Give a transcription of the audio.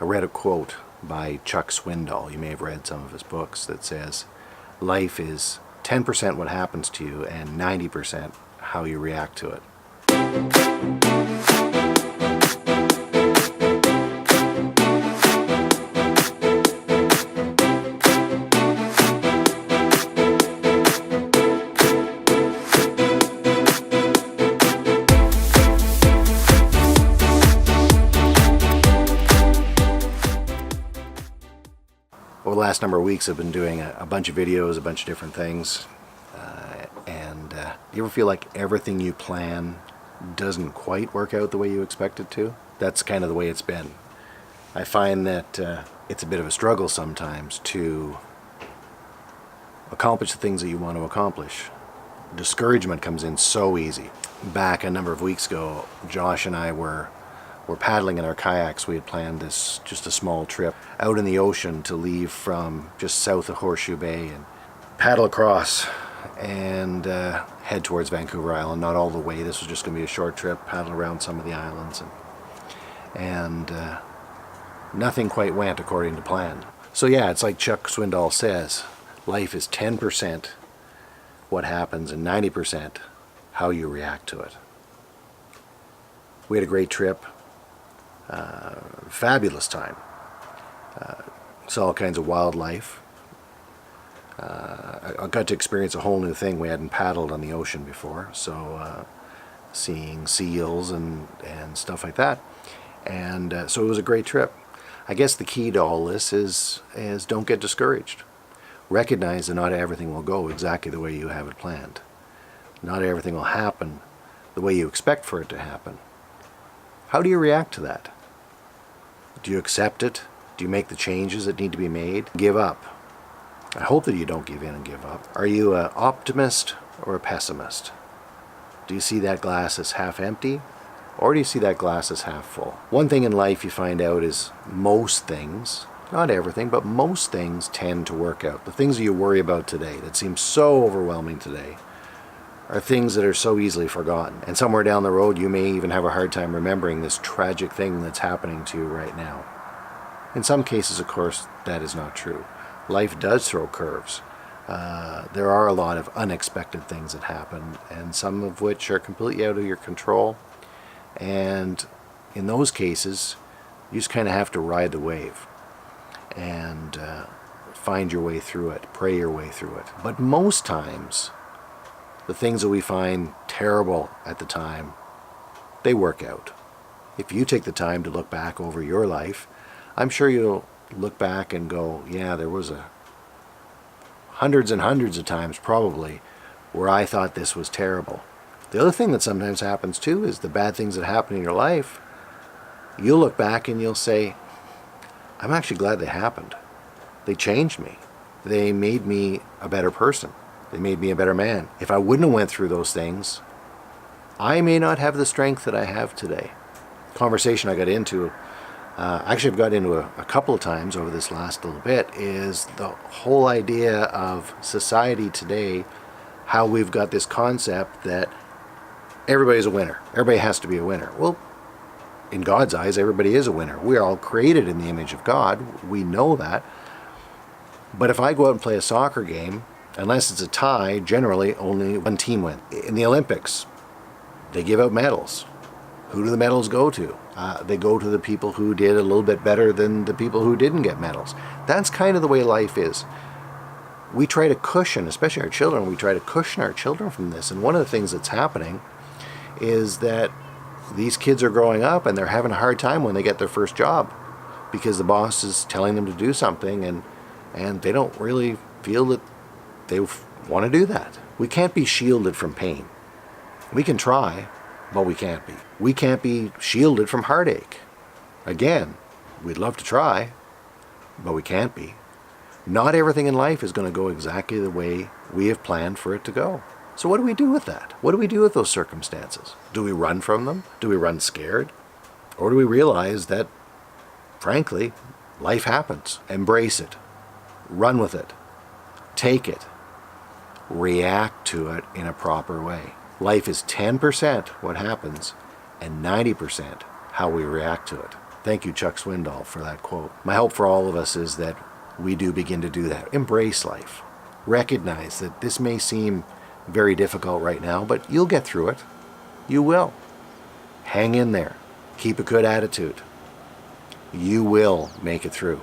I read a quote by Chuck Swindoll, you may have read some of his books, that says, life is 10% what happens to you and 90% how you react to it. Over the last number of weeks I've been doing a bunch of videos, a bunch of different things, and you ever feel like everything you plan doesn't quite work out the way you expect it to? That's kind of the way it's been. I find that it's a bit of a struggle sometimes to accomplish the things that you want to accomplish. Discouragement comes in so easy. Back a number of weeks ago, Josh and I were paddling in our kayaks. We had planned this, just a small trip out in the ocean to leave from just south of Horseshoe Bay and paddle across and head towards Vancouver Island. Not all the way, this was just going to be a short trip, paddle around some of the islands, and nothing quite went according to plan. So yeah, it's like Chuck Swindoll says, life is 10% what happens and 90% how you react to it. We had a great trip. Fabulous time. Saw all kinds of wildlife. I got to experience a whole new thing. We hadn't paddled on the ocean before, so seeing seals and stuff like that. And so it was a great trip. I guess the key to all this is don't get discouraged. Recognize that not everything will go exactly the way you have it planned. Not everything will happen the way you expect for it to happen. How do you react to that? Do you accept it? Do you make the changes that need to be made? Give up. I hope that you don't give in and give up. Are you an optimist or a pessimist? Do you see that glass as half empty, or do you see that glass as half full? One thing in life you find out is most things, not everything, but most things tend to work out. The things that you worry about today, that seem so overwhelming today, are things that are so easily forgotten. And somewhere down the road you may even have a hard time remembering this tragic thing that's happening to you right now. In some cases, of course, that is not true. Life does throw curves. There are a lot of unexpected things that happen, and some of which are completely out of your control. And in those cases, you just kind of have to ride the wave and find your way through it, pray your way through it. But most times, the things that we find terrible at the time, they work out. If you take the time to look back over your life, I'm sure you'll look back and go, yeah, there was hundreds and hundreds of times probably where I thought this was terrible. The other thing that sometimes happens too is the bad things that happen in your life, you'll look back and you'll say, I'm actually glad they happened. They changed me. They made me a better person. They made me a better man. If I wouldn't have went through those things, I may not have the strength that I have today. Conversation I got into, actually I've got into a couple of times over this last little bit, is the whole idea of society today, how we've got this concept that everybody's a winner. Everybody has to be a winner. Well, in God's eyes, everybody is a winner. We are all created in the image of God. We know that. But if I go out and play a soccer game, unless it's a tie, generally only one team wins. In the Olympics, they give out medals. Who do the medals go to? They go to the people who did a little bit better than the people who didn't get medals. That's kind of the way life is. We try to cushion, especially our children, we try to cushion our children from this. And one of the things that's happening is that these kids are growing up and they're having a hard time when they get their first job because the boss is telling them to do something and they don't really feel that they want to do that. We can't be shielded from pain. We can try, but we can't be. We can't be shielded from heartache. Again, we'd love to try, but we can't be. Not everything in life is going to go exactly the way we have planned for it to go. So what do we do with that? What do we do with those circumstances? Do we run from them? Do we run scared? Or do we realize that, frankly, life happens? Embrace it. Run with it. Take it. React to it in a proper way. Life is 10% what happens and 90% how we react to it. Thank you, Chuck Swindoll, for that quote. My hope for all of us is that we do begin to do that. Embrace life. Recognize that this may seem very difficult right now, but you'll get through it. You will. Hang in there. Keep a good attitude. You will make it through.